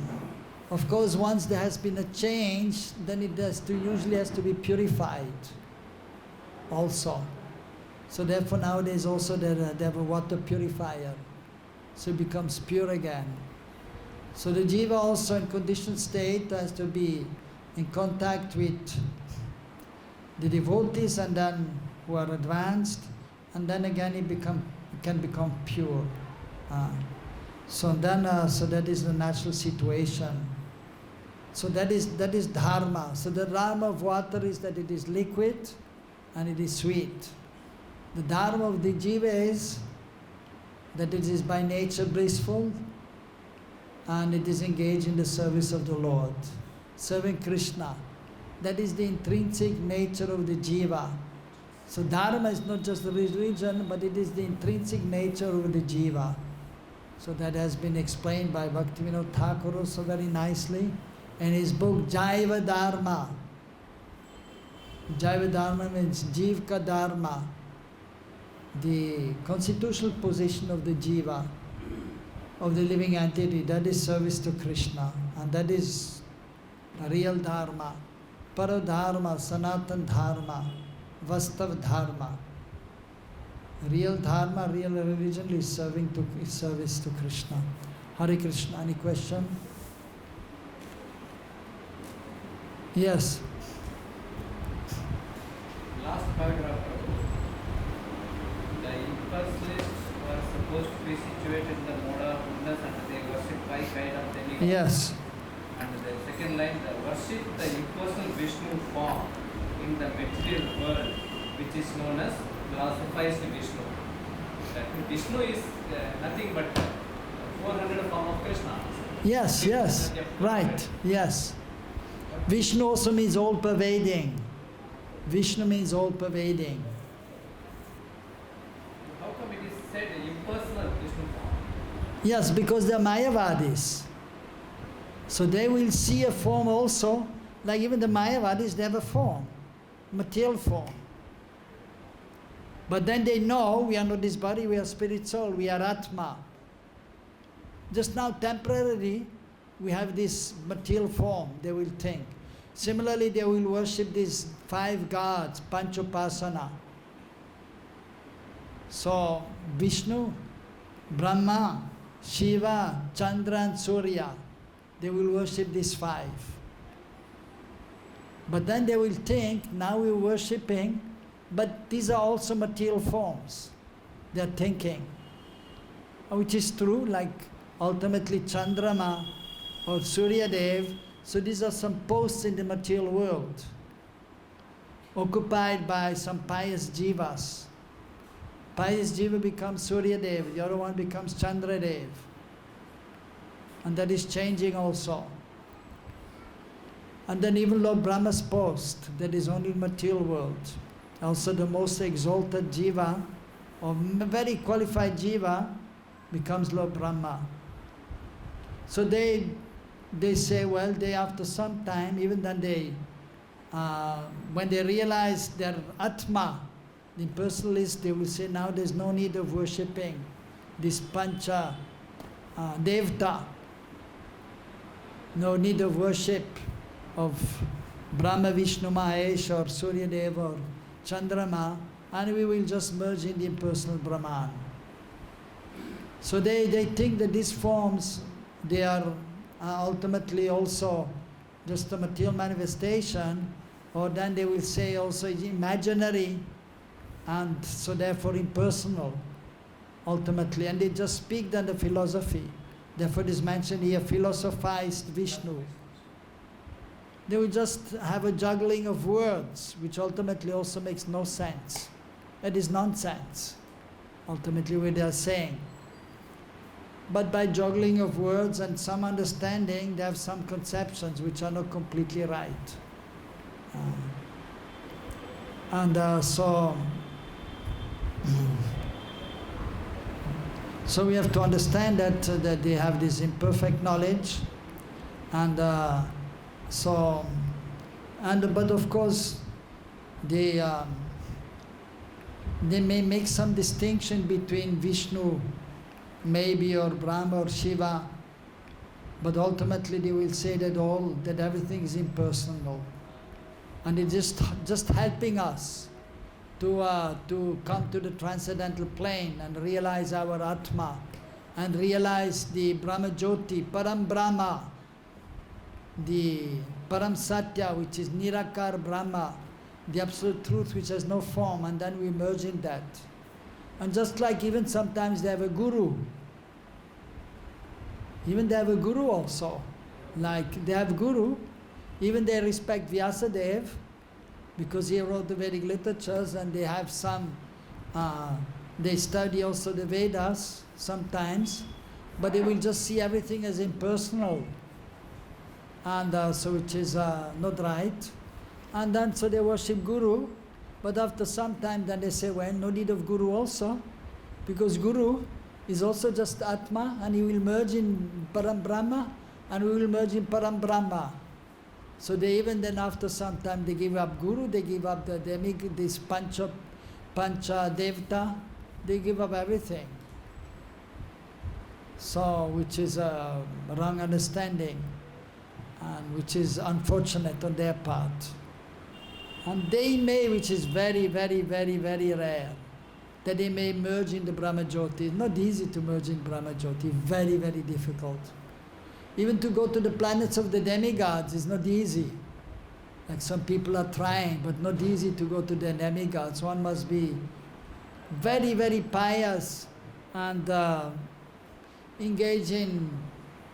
Of course, once there has been a change, then it usually has to be purified also. So therefore nowadays also they have a water purifier. So it becomes pure again. So the jiva also in conditioned state has to be in contact with the devotees and then who are advanced, and then again it can become pure. So that is the natural situation. So that is dharma. So the dharma of water is that it is liquid and it is sweet. The dharma of the jiva is that it is by nature blissful and it is engaged in the service of the Lord, serving Krishna. That is the intrinsic nature of the jiva. So dharma is not just the religion, but it is the intrinsic nature of the jiva. So that has been explained by Bhaktivinoda Thakur also very nicely in his book Jaiva Dharma. Jaiva Dharma means Jivka Dharma, the constitutional position of the jiva, of the living entity, that is service to Krishna, and that is real dharma, paradharma, sanatan dharma, vastav dharma. Real dharma, real religion is service to Krishna. Hare Krishna. Any question? Yes. Last paragraph. The impulses were supposed to be situated in the mode of goodness and they worship by kind of demigod. Yes. And the second line, the worship the impersonal Vishnu form in the material world, which is known as philosophized Vishnu. That Vishnu is nothing but 400 form of Krishna. Yes, yes, right, yes. Vishnu also means all-pervading. Vishnu means all-pervading. How come it is said impersonal Vishnu form? Yes, because they are Mayavadis. So they will see a form also, like even the Mayavadis, they have a form, material form. But then they know we are not this body, we are spirit soul, we are Atma. Just now temporarily, we have this material form, they will think. Similarly, they will worship these 5 gods, Panchopasana. So, Vishnu, Brahma, Shiva, Chandra and Surya, they will worship these 5. But then they will think, now we're worshipping, but these are also material forms. They're thinking. Which is true, like ultimately Chandrama or Surya Dev. So these are some posts in the material world, occupied by some pious jivas. Pious jiva becomes Surya Dev, the other one becomes Chandra Dev. And that is changing also. And then even Lord Brahma's post, that is only material world. Also the most exalted jiva, or very qualified jiva, becomes Lord Brahma. So they say, well, they after some time, even then when they realize their Atma, the impersonalists, they will say, now there's no need of worshipping this Pancha Devta. No need of worship of Brahma, Vishnu, Mahesh or Surya Dev or Chandrama, and we will just merge in the impersonal Brahman. So they think that these forms, they are ultimately also just a material manifestation, or then they will say also imaginary, and so therefore impersonal, ultimately. And they just speak then the philosophy. Therefore it is mentioned here, philosophized Vishnu. They will just have a juggling of words, which ultimately also makes no sense. That is nonsense, ultimately what they are saying. But by juggling of words and some understanding, they have some conceptions which are not completely right. So we have to understand that they have this imperfect knowledge, and but of course they may make some distinction between Vishnu, maybe, or Brahma or Shiva, but ultimately they will say that everything is impersonal, and it's just helping us to come to the transcendental plane and realize our Atma, and realize the Brahma Jyoti, Param Brahma, the Param Satya, which is Nirakar Brahma, the absolute truth which has no form, and then we merge in that. And just like even sometimes they have a guru, even they have a guru also, like they have guru, even they respect Vyasadeva, because he wrote the Vedic literatures, and they have some, they study also the Vedas sometimes, but they will just see everything as impersonal, and so which is not right. And then so they worship Guru, but after some time then they say, well, no need of Guru also, because Guru is also just Atma, and he will merge in Param Brahma, and we will merge in Param Brahma. So they even then after some time they give up Guru, they give up this Pancha Devta, they give up everything. So which is a wrong understanding, and which is unfortunate on their part. And they may, which is very, very, very, very rare, that they may merge in the Brahma Jyoti. It's not easy to merge in Brahma Jyoti, very, very difficult. Even to go to the planets of the demigods is not easy. Like some people are trying, but not easy to go to the demigods. One must be very, very pious and engage in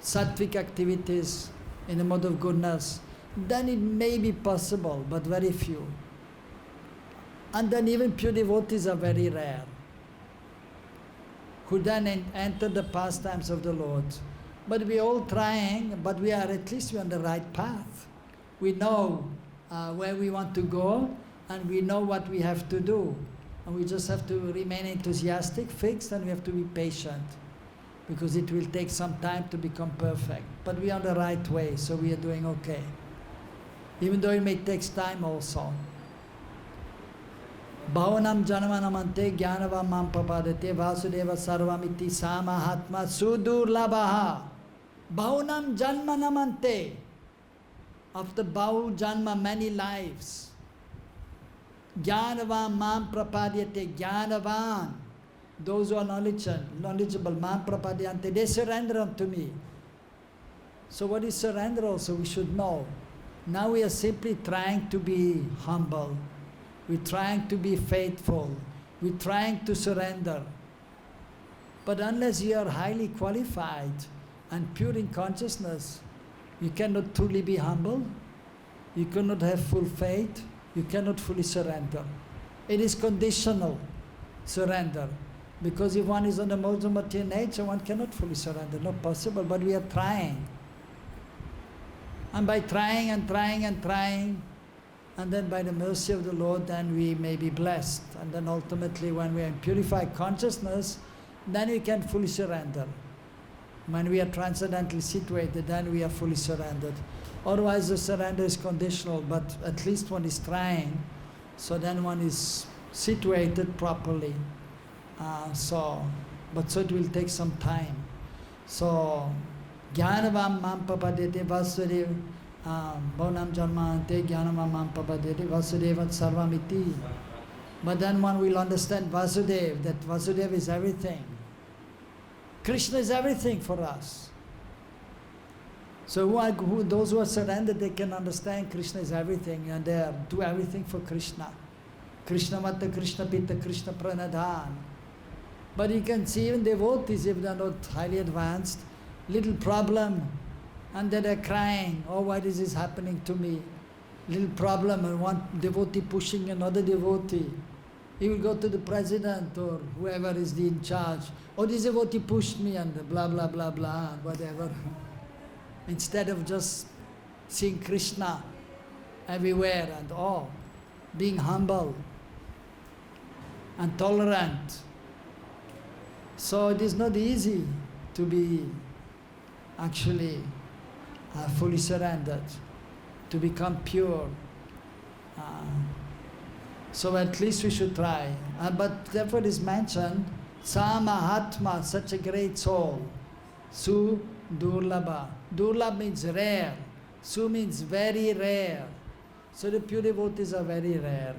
sattvic activities in the mode of goodness. Then it may be possible, but very few. And then even pure devotees are very rare, who then enter the pastimes of the Lord. But we're all trying, but we are at least on the right path. We know where we want to go, and we know what we have to do. And we just have to remain enthusiastic, fixed, and we have to be patient, because it will take some time to become perfect. But we are on the right way, so we are doing okay. Even though it may take time also. Bhavanam janamanamante jnanavam mam papadate vasudeva sarvamiti samahatma sudurlabhaha. Bahunam janma namante. After bahu janma, many lives. Jnanavan mam prapadyate. Jnanavan. Those who are knowledgeable, mam prapadyante, they surrender unto me. So what is surrender also? We should know. Now we are simply trying to be humble. We're trying to be faithful. We're trying to surrender. But unless you are highly qualified and pure in consciousness, you cannot truly be humble. You cannot have full faith. You cannot fully surrender. It is conditional surrender. Because if one is on the modes of material nature, one cannot fully surrender. Not possible, but we are trying. And by trying and trying and trying, and then by the mercy of the Lord, then we may be blessed. And then ultimately, when we are in purified consciousness, then we can fully surrender. When we are transcendently situated, then we are fully surrendered. Otherwise, the surrender is conditional, but at least one is trying, so then one is situated properly. So it will take some time. So, Jnanavam mam papadete vasudeva bonam janmante jnanavam mam papadete vasudeva sarvamiti. But then one will understand Vasudeva, that Vasudeva is everything. Krishna is everything for us. So those who are surrendered, they can understand Krishna is everything, and they do everything for Krishna. Krishna Mata, Krishna Pita, Krishna Pranadhan. But you can see even devotees, if they are not highly advanced, little problem, and then they're crying, oh, why is this happening to me? Little problem, and one devotee pushing another devotee. He will go to the president or whoever is in charge. Oh, this devotee pushed me, and blah, blah, blah, blah, and whatever. Instead of just seeing Krishna everywhere and being humble and tolerant. So it is not easy to be actually fully surrendered, to become pure. So at least we should try. But therefore it is mentioned, Samahatma, such a great soul. Su Durlabha. Durlabha means rare. Su means very rare. So the pure devotees are very rare.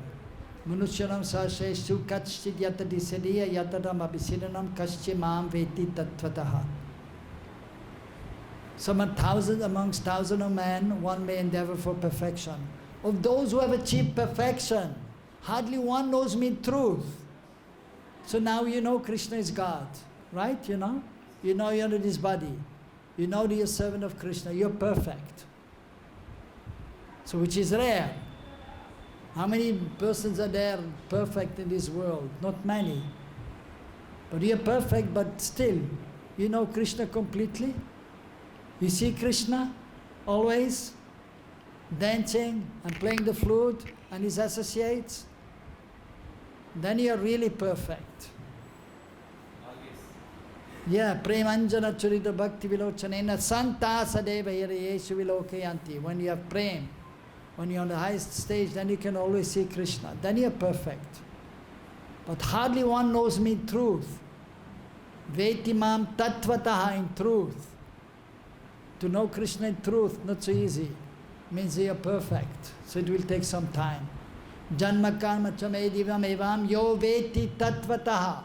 Manusyanam sashe su kṣit yatadisadiya yatadam abhisidhanam kṣetraṁ veti tattvataha. Amongst thousands of men, one may endeavor for perfection. Of those who have achieved perfection, hardly one knows me in truth. So now you know Krishna is God, right? You know you're in this body. You know that you're a servant of Krishna. You're perfect. So which is rare. How many persons are there perfect in this world? Not many. But you're perfect, but still, you know Krishna completely. You see Krishna always dancing and playing the flute and his associates. Then you're really perfect. Yeah, premanjana churita bhakti vilochanena santa sadeva yesu vilokayanti. When you have prem, when you're on the highest stage, then you can always see Krishna. Then you're perfect. But hardly one knows me in truth. Veti mam tattvataha, in truth. To know Krishna in truth, not so easy. Means you're perfect. So it will take some time. Janma karma chamedivam evam yo veti tattvataha.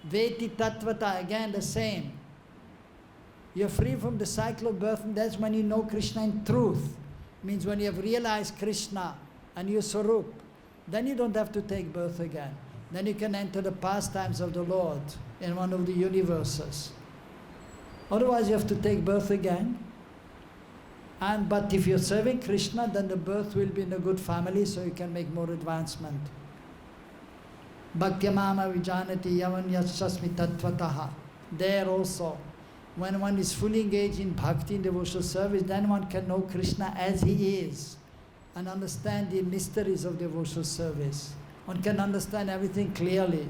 Veti tattvataha, again the same. You're free from the cycle of birth, and that's when you know Krishna in truth. Means when you have realized Krishna and your Swarup, then you don't have to take birth again. Then you can enter the pastimes of the Lord in one of the universes. Otherwise you have to take birth again. But if you're serving Krishna, then the birth will be in a good family, so you can make more advancement. Bhaktyamama vijanati yavan yashasmi tattvataha. There also, when one is fully engaged in bhakti, in devotional service, then one can know Krishna as he is and understand the mysteries of devotional service. One can understand everything clearly.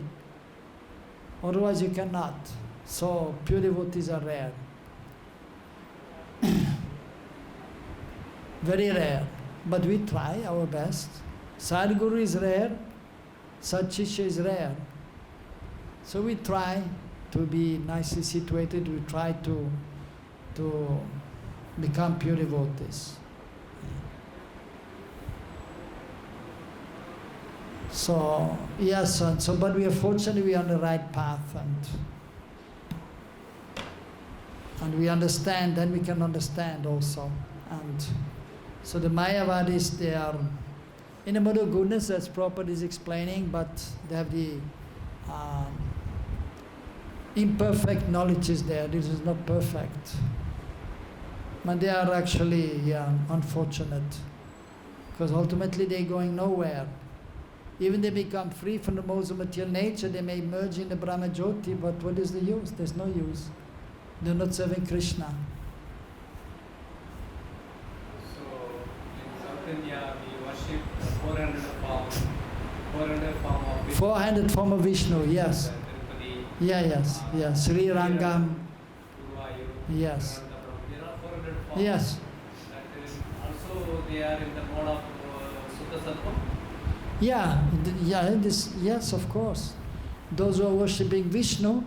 Otherwise you cannot. So pure devotees are rare. Very rare. But we try our best. Sadguru is rare. Satshishya is rare. So we try to be nicely situated. We try to to become pure devotees. So, yes, and so, but we are fortunate we are on the right path, and we understand, then we can understand also. And so the Mayavadis, they are in the mode of goodness, as Prabhupada is explaining, but they have the imperfect knowledge is there. This is not perfect. But they are actually unfortunate, because ultimately they're going nowhere. Even they become free from the modes of material nature, they may merge in the Brahma Jyoti, but what is the use? There's no use. They're not serving Krishna. So, in South India, we worship 400 form of Vishnu. 400 form of Vishnu, yes. Yes. Sri Rangam. Yes. There are 400 forms. Yes. Also, they are in the mode of Sutta Sattva. Yes, of course. Those who are worshipping Vishnu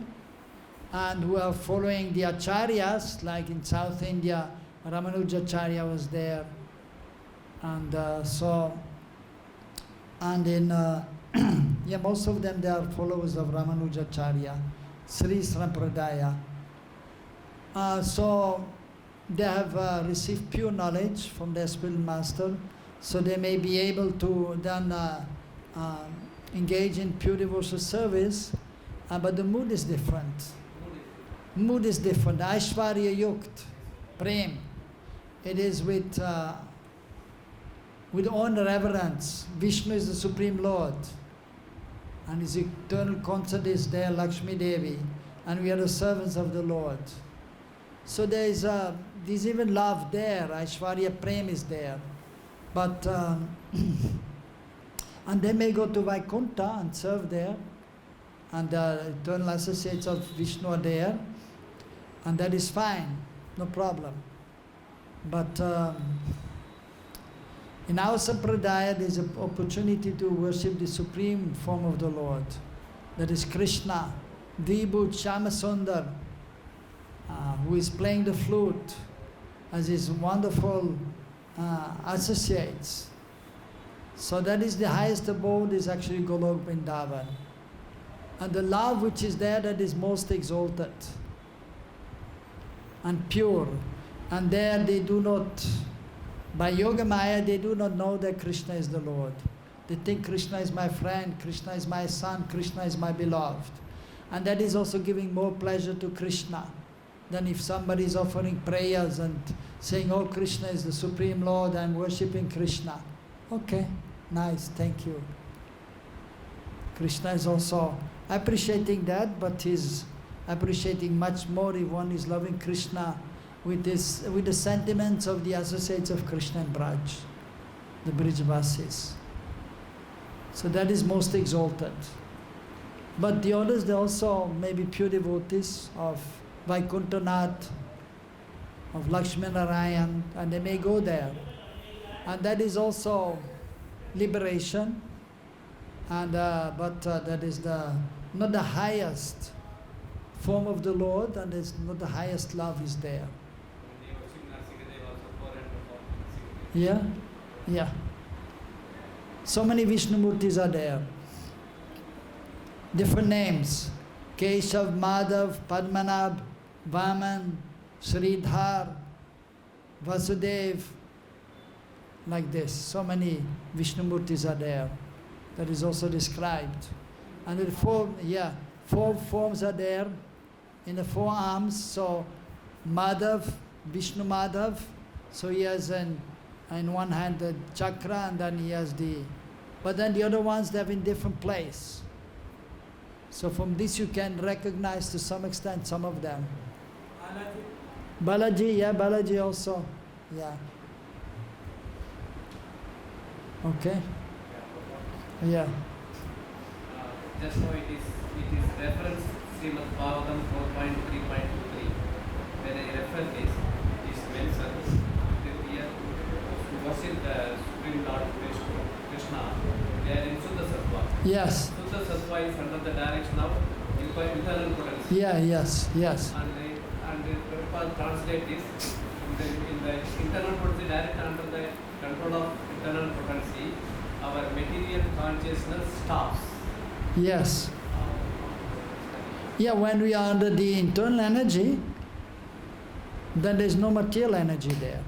and who are following the acharyas, like in South India, Ramanujacharya was there, and most of them, they are followers of Ramanujacharya, Sri Sampradaya. So they have received pure knowledge from their spiritual master, so they may be able to then engage in pure devotional service, but the mood is different. Mood is different. Aishwarya Yukt, Prem. It is with honor, reverence. Vishnu is the Supreme Lord, and his eternal consort is there, Lakshmi Devi, and we are the servants of the Lord. So there's even love there. Aishwarya Prem is there. But, and they may go to Vaikuntha and serve there, and the eternal associates of Vishnu are there, and that is fine, no problem. But in our Sampradaya, there is an opportunity to worship the supreme form of the Lord, that is Krishna, Vibhu Shyamasundar, who is playing the flute as his wonderful associates. So that is the highest abode, is actually Golok Vrindavan. And the love which is there, that is most exalted and pure. And there they do not, by Yoga Maya, they do not know that Krishna is the Lord. They think Krishna is my friend, Krishna is my son, Krishna is my beloved. And that is also giving more pleasure to Krishna than if somebody is offering prayers and saying, oh, Krishna is the Supreme Lord, I'm worshipping Krishna. Okay, nice, thank you. Krishna is also appreciating that, but he's appreciating much more if one is loving Krishna with the sentiments of the associates of Krishna and Braj, the Brijvasis. So that is most exalted. But the others, they also may be pure devotees of Vaikuntanath, of Lakshmi Narayan, and they may go there. And that is also liberation, and but that is not the highest form of the Lord, and it's not the highest love is there. Yeah. So many Vishnumurtis are there. Different names: Keshav, Madhav, Padmanabh, Vaman, Sridhar, Vasudev, like this. So many Vishnumurtis are there. That is also described. And the four forms are there in the four arms. So Madhav, Vishnu Madhav, so he has in one hand the chakra, and then he has but then the other ones, they have in different place. So from this you can recognize to some extent some of them. Balaji also, yeah. Okay. Yeah. Just now it is reference Srimad Bhagavatam 4.3.23. When I refer this, it is mentioned that here to worship the Supreme Lord Krishna, they are in Shuddha Sattva. Yes. Shuddha Sattva is under the direction of eternal potency. Yeah, yes. And and Prabhupada translate this in the internal potency, direct under the control of internal potency, our material consciousness stops. Yes. Yeah, when we are under the internal energy, then there is no material energy there.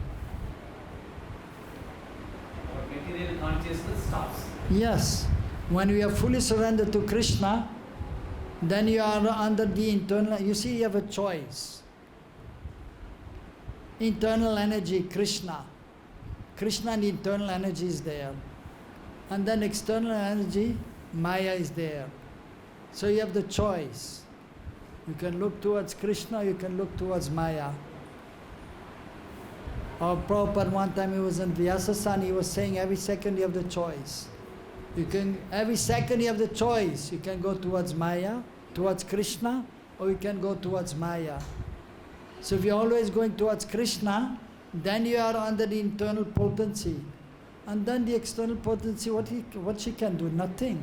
Our material consciousness stops. Yes. When we are fully surrendered to Krishna, then you are under the internal, you see, you have a choice. Internal energy, Krishna. Krishna and internal energy is there. And then external energy, Maya is there. So you have the choice. You can look towards Krishna, you can look towards Maya. Our Prabhupada, one time he was in Vyasasana, he was saying every second you have the choice. Every second you have the choice. You can go towards Maya, towards Krishna, or you can go towards Maya. So if you're always going towards Krishna, then you are under the internal potency. And then the external potency, what she can do? Nothing.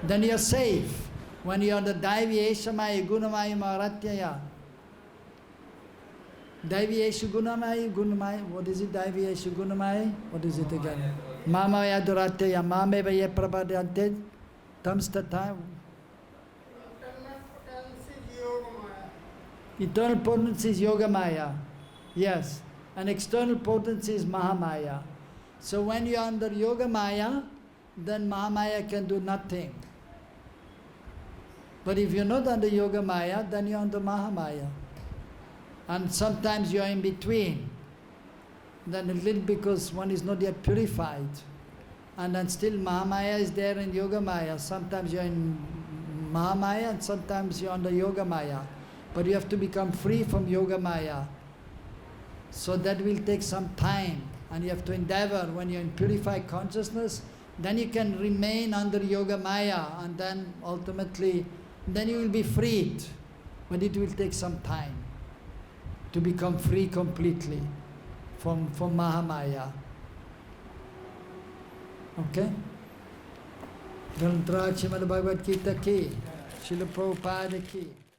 Then you are safe. When you are the Daivi Eshamaya Gunamaya Maharatyaya. Daivi Eshu Gunamaya, what is it? Daivi Eshu Gunamaya? What is it again? Mama Yaduratya, Mame Vaya Prabhadyante, Tamstata. Internal potency is Yoga Maya. Yes. And external potency is Mahamaya. So when you are under Yoga Maya, then Mahamaya can do nothing. But if you're not under Yoga Maya, then you're under Mahamaya. And sometimes you're in between. Then a little because one is not yet purified. And then still Mahamaya is there in Yoga Maya. Sometimes you're in Mahamaya and sometimes you're under Yoga Maya. But you have to become free from Yoga Maya. So that will take some time. And you have to endeavor when you're in purified consciousness, then you can remain under Yoga Maya and then ultimately, then you will be freed. But it will take some time to become free completely from Mahamaya. Okay? Vrindavan Bhagavad-Gita ki, Srila Prabhupada ki.